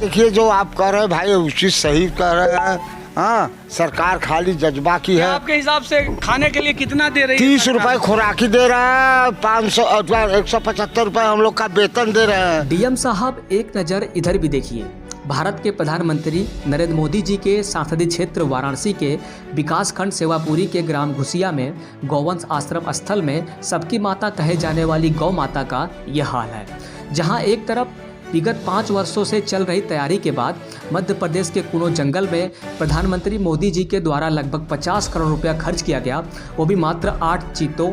देखिए जो आप कर रहे हैं भाई उचित सही कर रहे हैं। हाँ, सरकार खाली जज्बा की है। आपके हिसाब से खाने के लिए कितना दे रही है? 30 रुपए खुराकी दे रहा है, 500 175 रुपए हम लोग का वेतन दे रहे हैं। डीएम साहब एक नज़र इधर भी देखिए। भारत के प्रधानमंत्री नरेंद्र मोदी जी के संसदीय क्षेत्र वाराणसी के विकास खंड सेवापुरी के ग्राम घुसिया में गौवंश आश्रम स्थल में सबकी माता कहे जाने वाली गौ माता का यह हाल है, जहां एक तरफ विगत 5 वर्षों से चल रही तैयारी के बाद मध्य प्रदेश के कुनो जंगल में प्रधानमंत्री मोदी जी के द्वारा लगभग 50 करोड़ रुपया खर्च किया गया, वो भी मात्र 8 चीतों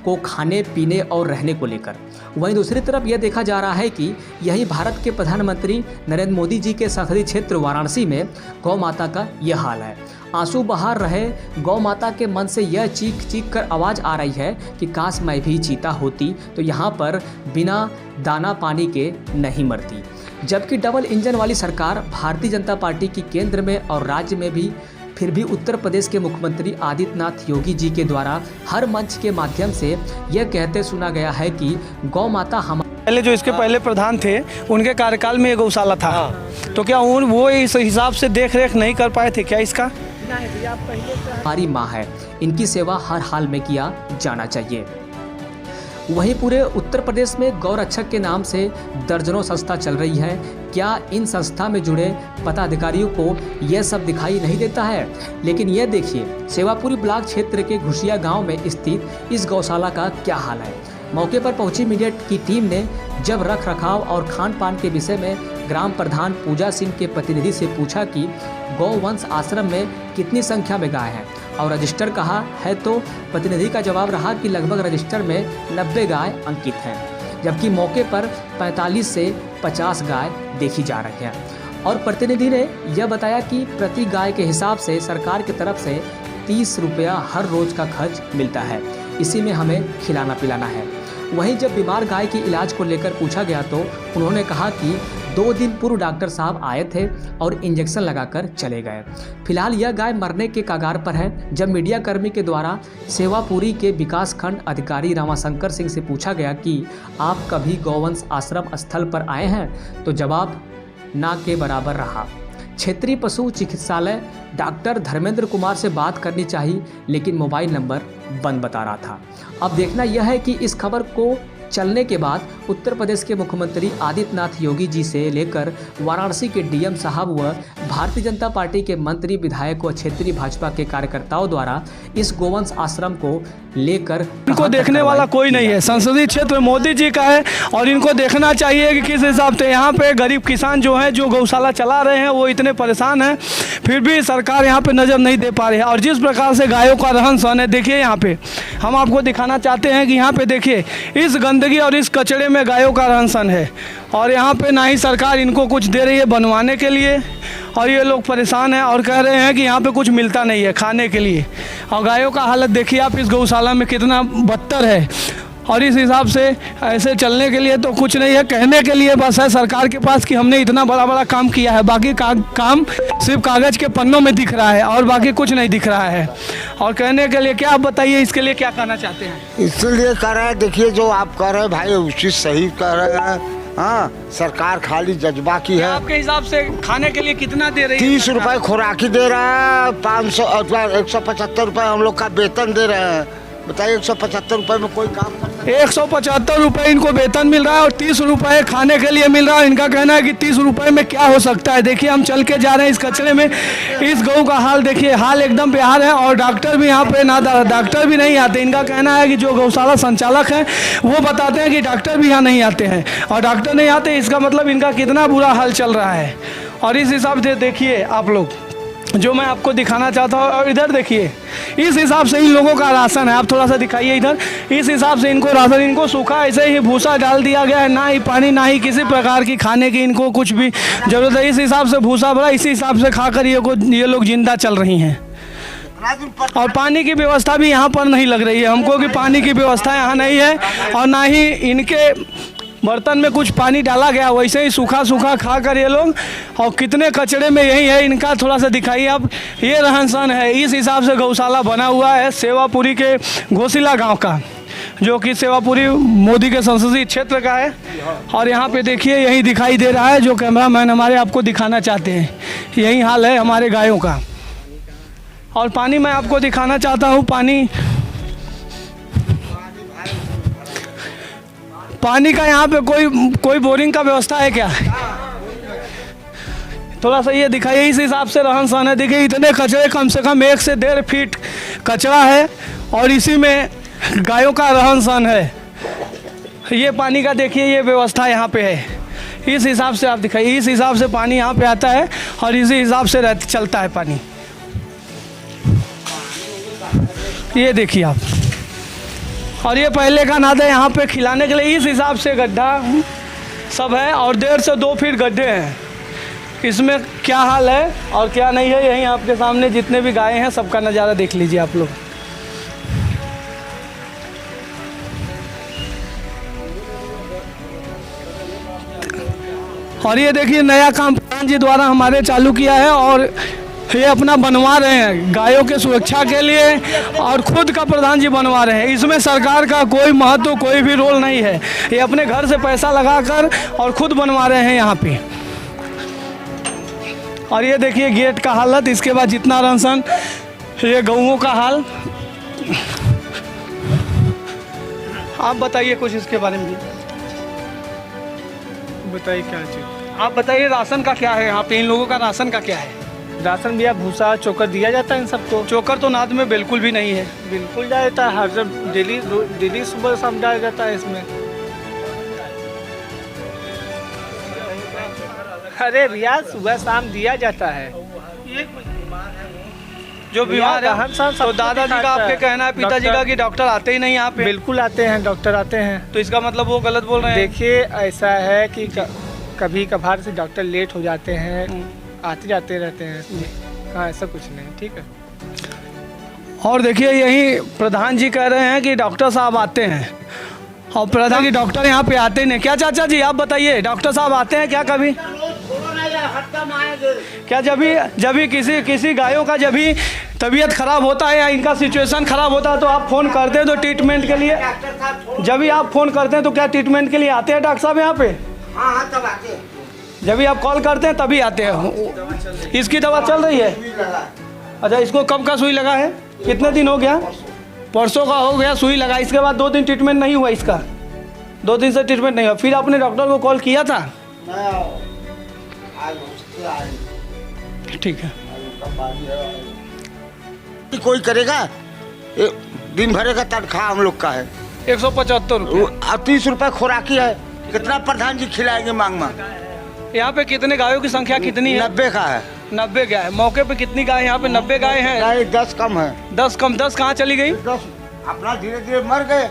को खाने पीने और रहने को लेकर। वहीं दूसरी तरफ यह देखा जा रहा है कि यही भारत के प्रधानमंत्री नरेंद्र मोदी जी के संसदीय क्षेत्र वाराणसी में गौ माता का यह हाल है। आंसू बहा रहे गौ माता के मन से यह चीख चीख कर आवाज़ आ रही है कि काश मैं भी चीता होती तो यहाँ पर बिना दाना पानी के नहीं मरती। जबकि डबल इंजन वाली सरकार भारतीय जनता पार्टी की केंद्र में और राज्य में भी, फिर भी उत्तर प्रदेश के मुख्यमंत्री आदित्यनाथ योगी जी के द्वारा हर मंच के माध्यम से यह कहते सुना गया है कि गौ माता पहले जो इसके पहले प्रधान थे उनके कार्यकाल में ये गौशाला था, तो क्या वो इस हिसाब से देख रेख नहीं कर पाए थे क्या इसका? हमारी माँ है, इनकी सेवा हर हाल में किया जाना चाहिए। वहीं पूरे उत्तर प्रदेश में गौ रक्षक के नाम से दर्जनों संस्था चल रही है। क्या इन संस्था में जुड़े पदाधिकारियों को यह सब दिखाई नहीं देता है? लेकिन यह देखिए सेवापुरी ब्लॉक क्षेत्र के घुसिया गांव में स्थित इस गौशाला का क्या हाल है। मौके पर पहुंची मीडिया की टीम ने जब रख रखाव और खान पान के विषय में ग्राम प्रधान पूजा सिंह के प्रतिनिधि से पूछा कि गौवंश आश्रम में कितनी संख्या में गाय हैं और रजिस्टर कहा है, तो प्रतिनिधि का जवाब रहा कि लगभग रजिस्टर में 90 गाय अंकित हैं, जबकि मौके पर 45 से 50 गाय देखी जा रही हैं। और प्रतिनिधि ने यह बताया कि प्रति गाय के हिसाब से सरकार की तरफ से 30 रुपया हर रोज का खर्च मिलता है, इसी में हमें खिलाना पिलाना है। वहीं जब बीमार गाय के इलाज को लेकर पूछा गया तो उन्होंने कहा कि 2 दिन पूर्व डॉक्टर साहब आए थे और इंजेक्शन लगाकर चले गए। फिलहाल यह गाय मरने के कगार पर है। जब मीडिया कर्मी के द्वारा सेवापुरी के विकास खंड अधिकारी रामाशंकर सिंह से पूछा गया कि आप कभी गौवंश आश्रम स्थल पर आए हैं, तो जवाब ना के बराबर रहा। क्षेत्रीय पशु चिकित्सालय डॉक्टर धर्मेंद्र कुमार से बात करनी चाहिए, लेकिन मोबाइल नंबर बंद बता रहा था। अब देखना यह है कि इस खबर को चलने के बाद उत्तर प्रदेश के मुख्यमंत्री आदित्यनाथ योगी जी से लेकर वाराणसी के डीएम साहब व भारतीय जनता पार्टी के मंत्री, विधायक व क्षेत्रीय भाजपा के कार्यकर्ताओं द्वारा इस गौवंश आश्रम को लेकर इनको देखने वाला कोई नहीं है। संसदीय क्षेत्र मोदी जी का है और इनको देखना चाहिए कि किस हिसाब से यहाँ पे गरीब किसान जो हैं, जो गौशाला चला रहे हैं, वो इतने परेशान हैं, फिर भी सरकार यहाँ पे नज़र नहीं दे पा रही है। और जिस प्रकार से गायों का रहन सहन है, देखिए यहाँ पे हम आपको दिखाना चाहते हैं कि यहाँ पे देखिए इस गंदगी और इस कचड़े में गायों का रहन सहन है, और यहाँ पे ना ही सरकार इनको कुछ दे रही है बनवाने के लिए, और ये लोग परेशान हैं और कह रहे हैं कि यहाँ पे कुछ मिलता नहीं है खाने के लिए। और गायों का हालत देखिए आप इस गौशाला में कितना बदतर है। और इस हिसाब से ऐसे चलने के लिए तो कुछ नहीं है, कहने के लिए बस है सरकार के पास कि हमने इतना बड़ा बड़ा काम किया है, बाकी काम सिर्फ कागज़ के पन्नों में दिख रहा है और बाकी कुछ नहीं दिख रहा है। और कहने के लिए क्या, आप बताइए इसके लिए क्या कहना चाहते हैं? इसलिए कर रहे हैं, देखिए जो आप कर रहे हैं भाई उचित सही कर रहे हैं। हाँ, सरकार खाली जज्बा की है। आपके हिसाब से खाने के लिए कितना दे रही है? 30 रुपए खुराकी दे रहा है, 500 175 रुपए हम लोग का वेतन दे रहे हैं। बताइए 175 रुपए में कोई काम करता है? 175 रुपए इनको वेतन मिल रहा है और 30 रुपए खाने के लिए मिल रहा है। इनका कहना है कि 30 रुपए में क्या हो सकता है। देखिए हम चल के जा रहे हैं इस कचरे में, इस गौ का हाल देखिए, हाल एकदम बेहाल है। और डॉक्टर भी यहाँ पे ना, डॉक्टर भी नहीं आते। इनका कहना है कि जो गौशाला संचालक हैं वो बताते हैं कि डॉक्टर भी यहाँ नहीं आते हैं, और डॉक्टर नहीं आते इसका मतलब इनका कितना बुरा हाल चल रहा है। और इस हिसाब से देखिए आप लोग, जो मैं आपको दिखाना चाहता हूँ, और इधर देखिए इस हिसाब से इन लोगों का राशन है। आप थोड़ा सा दिखाइए इधर। इस हिसाब से इनको राशन, इनको सूखा ऐसे ही भूसा डाल दिया गया है, ना ही पानी ना ही किसी प्रकार की खाने की इनको कुछ भी जरूरत है। इस हिसाब से भूसा भरा, इसी हिसाब से खाकर ये लोग जिंदा चल रही हैं। और पानी की व्यवस्था भी यहाँ पर नहीं लग रही है हमको कि पानी की व्यवस्था यहाँ नहीं है, और ना ही इनके बर्तन में कुछ पानी डाला गया, वैसे ही सूखा सूखा खा कर ये लोग, और कितने कचड़े में यही है इनका। थोड़ा सा दिखाइए आप, ये रहन सहन है। इस हिसाब से गौशाला बना हुआ है सेवापुरी के घोसिला गांव का। जो कि सेवापुरी मोदी के संसदीय क्षेत्र का है। और यहाँ पे देखिए यही दिखाई दे रहा है जो कैमरामैन हमारे आपको दिखाना चाहते हैं, यही हाल है हमारे गायों का। और पानी मैं आपको दिखाना चाहता हूँ, पानी का यहाँ पे कोई बोरिंग का व्यवस्था है क्या? थोड़ा सा ये दिखाइए, इस हिसाब से रहन सहन है। देखिए इतने कचरे, कम से कम 1 से 1.5 फीट कचरा है और इसी में गायों का रहन सहन है। ये पानी का देखिए ये व्यवस्था यहाँ पे है, इस हिसाब से आप दिखाइए, इस हिसाब से पानी यहाँ पे आता है और इसी हिसाब से चलता है पानी। ये देखिए आप, और ये पहले का नाद है, यहाँ पे खिलाने के लिए इस हिसाब से गड्ढा सब है और 1.5 से 2 फीट गड्ढे हैं। इसमें क्या हाल है और क्या नहीं है, यहीं आपके सामने जितने भी गाय हैं सबका नज़ारा देख लीजिए आप लोग। और ये देखिए नया काम प्रधान जी द्वारा हमारे चालू किया है और ये अपना बनवा रहे हैं गायों के सुरक्षा के लिए और खुद का प्रधान जी बनवा रहे हैं। इसमें सरकार का कोई महत्व, कोई भी रोल नहीं है, ये अपने घर से पैसा लगाकर और खुद बनवा रहे हैं यहाँ पे। और ये देखिए गेट का हालत, इसके बाद जितना रंसन, ये गऊओं का हाल। आप बताइए कुछ इसके बारे में। बताइए क्या चीज़? आप बताइए राशन का क्या है यहाँ पे, इन लोगों का राशन का क्या है? राशन भैया भूसा चोकर दिया जाता है इन सबको। चोकर तो नाद में बिल्कुल भी नहीं है। बिल्कुल जाया जाता है, हर जब डेली सुबह शाम जाया जाता है इसमें। अरे भैया सुबह शाम दिया जाता है। जो बीमार है तो दादाजी का आपके कहना है, पिताजी का कि डॉक्टर आते ही नहीं यहाँ पे? बिल्कुल आते हैं, डॉक्टर आते हैं। तो इसका मतलब वो गलत बोल रहे हैं? देखिए ऐसा है कि कभी कभार से डॉक्टर लेट हो जाते हैं, आते जाते रहते हैं इसमें। हाँ ऐसा कुछ नहीं, ठीक है। और देखिए यही प्रधान जी कह रहे हैं कि डॉक्टर साहब आते हैं और प्रधान जी डॉक्टर यहाँ पे आते नहीं। क्या चाचा जी आप बताइए, डॉक्टर साहब आते हैं क्या कभी? क्या जब भी किसी गायों का जब भी तबीयत खराब होता है या इनका सिचुएशन खराब होता है तो आप फ़ोन करते हैं तो ट्रीटमेंट के लिए, जब भी आप फ़ोन करते हैं तो क्या ट्रीटमेंट के लिए आते हैं डॉक्टर साहब यहाँ पे? हाँ तब आते हैं, जब भी आप कॉल करते हैं तभी आते हैं। इसकी दवा चल रही है? अच्छा, इसको कब का सुई लगा है? कितने दिन हो गया? परसों का हो गया सुई लगा। इसके बाद 2 दिन ट्रीटमेंट नहीं हुआ इसका? 2 दिन से ट्रीटमेंट नहीं हुआ। फिर आपने डॉक्टर को कॉल किया था? ठीक है। कोई करेगा? दिन भर का तनख्वाह हम लोग का है 175 रुपये और 30 रुपये खुराकी है। कितना प्रधान जी खिलाएंगे मांग मांग? यहाँ पे कितने गायों की संख्या कितनी है? 90 का है। 90 गाय। मौके पे कितनी गाय यहाँ पे? 90 गाय हैं। नहीं 10 कम है। 10 कम? 10 कहाँ चली गई? 10 अपना धीरे धीरे मर गए।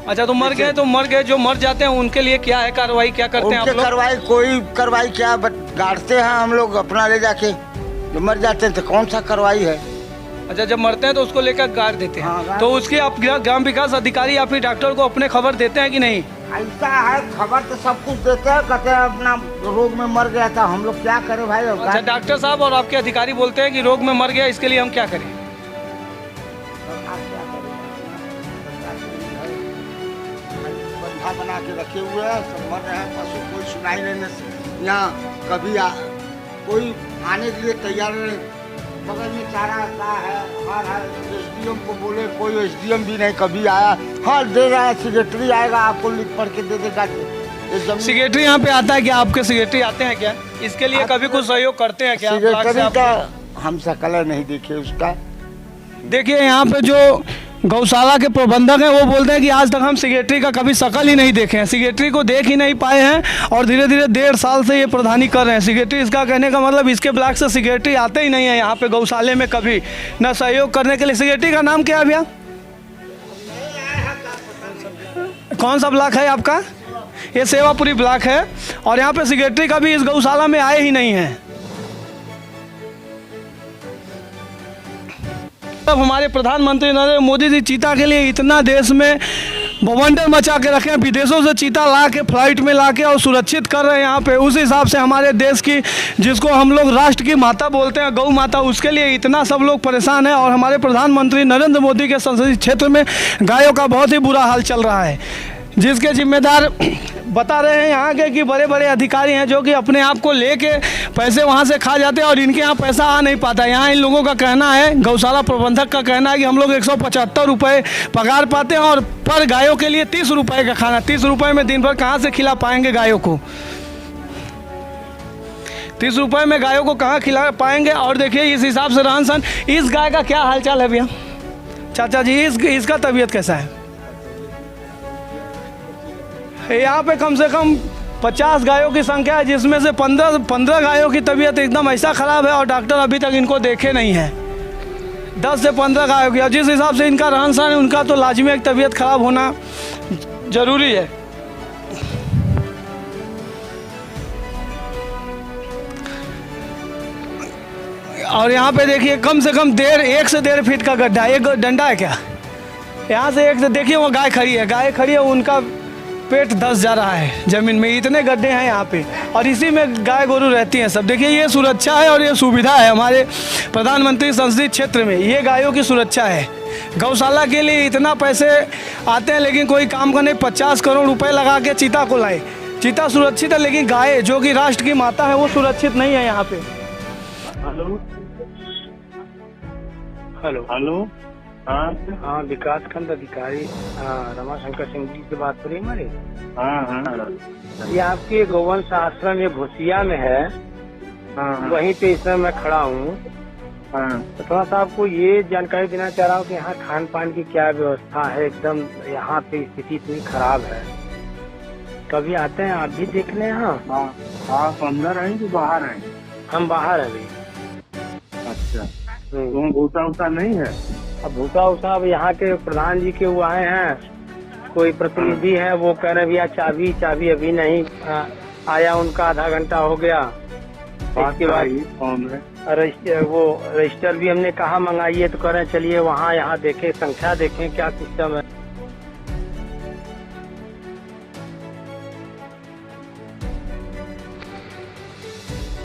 अच्छा तो मर गए, तो मर गए। जो मर जाते हैं उनके लिए क्या है कार्रवाई, क्या करते हैं आप लोग? कार्रवाई क्या गाड़ते हैं हम लोग अपना ले जाके। जो मर जाते हैं तो कौन सा कार्रवाई है? अच्छा जब मरते हैं तो उसको लेकर गाड़ देते हैं। हाँ, तो उसके आप ग्राम विकास अधिकारी या फिर डॉक्टर को अपने खबर देते हैं कि नहीं? ऐसा है, खबर तो सब कुछ देते हैं, कहते हैं अपना रोग में मर गया था, हम लोग क्या करें भाई? अच्छा डॉक्टर साहब और आपके अधिकारी बोलते हैं कि रोग में मर गया, इसके लिए हम क्या करें? बना के रखे हुए हैं, सब मर रहे हैं पशु, कोई सुनाई नहीं। यहाँ कभी कोई आने के लिए तैयार नहीं। बगल में चारा का है, हर है, एसडीएम को बोले कोई एसडीएम भी नहीं कभी आया। हाँ दे रहा है, सेक्रेटरी आएगा आपको लिख पढ़ के दे देगा। सेक्रेटरी यहाँ पे आता है क्या? आपके सेक्रेटरी आते हैं क्या? इसके लिए कभी कुछ सहयोग करते हैं क्या? सेक्रेटरी का हम शकल नहीं देखे उसका। देखिए यहाँ पे जो गौशाला के प्रबंधक हैं वो बोलते हैं कि आज तक हम सेक्रेटरी का कभी शकल ही नहीं देखे हैं, सेक्रेटरी को देख ही नहीं पाए हैं और धीरे धीरे 1.5 साल से ये प्रधानी कर रहे हैं। सेक्रेटरी, इसका कहने का मतलब इसके ब्लॉक से सेक्रेटरी आते ही नहीं है यहाँ पे गौशाले में कभी, न सहयोग करने के लिए। सेक्रेटरी का नाम क्या है भैया? कौन सा ब्लॉक है आपका? ये सेवापुरी ब्लॉक है और यहाँ पे सेक्रेटरी कभी इस गौशाला में आए ही नहीं है। तब हमारे प्रधानमंत्री नरेंद्र मोदी जी चीता के लिए इतना देश में बवंडर मचा के रखे हैं। विदेशों से चीता ला के फ्लाइट में ला के और सुरक्षित कर रहे हैं यहाँ पे। उस हिसाब से हमारे देश की, जिसको हम लोग राष्ट्र की माता बोलते हैं, गौ माता, उसके लिए इतना सब लोग परेशान हैं। और हमारे प्रधानमंत्री नरेंद्र मोदी के संसदीय क्षेत्र में गायों का बहुत ही बुरा हाल चल रहा है, जिसके जिम्मेदार बता रहे हैं यहाँ के कि बड़े बड़े अधिकारी हैं जो कि अपने आप को लेके पैसे वहाँ से खा जाते हैं और इनके यहाँ पैसा आ नहीं पाता। यहाँ इन लोगों का कहना है, गौशाला प्रबंधक का कहना है कि हम लोग 175 रुपये पगार पाते हैं और पर गायों के लिए 30 रुपये का खाना। 30 रुपये में दिन भर कहाँ से खिला पाएंगे गायों को? 30 रुपये में गायों को कहाँ खिला पाएंगे? और देखिए इस हिसाब से रहन सहन। इस गाय का क्या हाल चाल है भैया? चाचा जी, इसका तबीयत कैसा है? यहाँ पे कम से कम 50 गायों की संख्या है, जिसमें से 15 गायों की तबीयत एकदम ऐसा ख़राब है और डॉक्टर अभी तक इनको देखे नहीं है। 10 से 15 गायों की, और जिस हिसाब से इनका रहन सहन है, उनका तो लाजमी एक तबीयत ख़राब होना ज़रूरी है। और यहाँ पे देखिए कम से कम 1 से 1.5 फीट का गड्ढा, एक डंडा है क्या? यहाँ से एक से देखिए वो गाय खड़ी है, उनका पेट धंस जा रहा है ज़मीन में। इतने गड्ढे हैं यहाँ पे और इसी में गाय गोरू रहती हैं सब। देखिए ये सुरक्षा है और ये सुविधा है हमारे प्रधानमंत्री संसदीय क्षेत्र में। ये गायों की सुरक्षा है। गौशाला के लिए इतना पैसे आते हैं लेकिन कोई काम का नहीं। 50 करोड़ रुपए लगा के चीता को लाए। चीता सुरक्षित है लेकिन गाय जो कि राष्ट्र की माता है वो सुरक्षित नहीं है यहाँ पे। Hello hello hello. हाँ हाँ, विकास खंड अधिकारी रमाशंकर सिंह जी से बात हो रही है हमारी? हाँ। ये आपके गौवंश आश्रम ये घोसिया में है। हाँ। वहीं पे इस समय मैं खड़ा हूँ। हाँ। तो थोड़ा सा आपको ये जानकारी देना चाह रहा हूँ कि यहाँ खान पान की क्या व्यवस्था है। एकदम यहाँ पे स्थिति इतनी खराब है। कभी आते हैं आप भी देखने यहाँ? हाँ, अंदर हैं कि बाहर हैं? हम बाहर हैं अभी। अच्छा, तो भूसा उसा नहीं है? अब भूसा उसा अब यहाँ के प्रधान जी के वो आए हैं, कोई प्रतिनिधि है, वो कह रहे भैया चाबी अभी नहीं आया, उनका आधा घंटा हो गया। इसके बाद रजिस्टर भी हमने कहा मंगाइए, तो कह रहे चलिए वहाँ यहाँ देखें, संख्या देखें क्या सिस्टम है।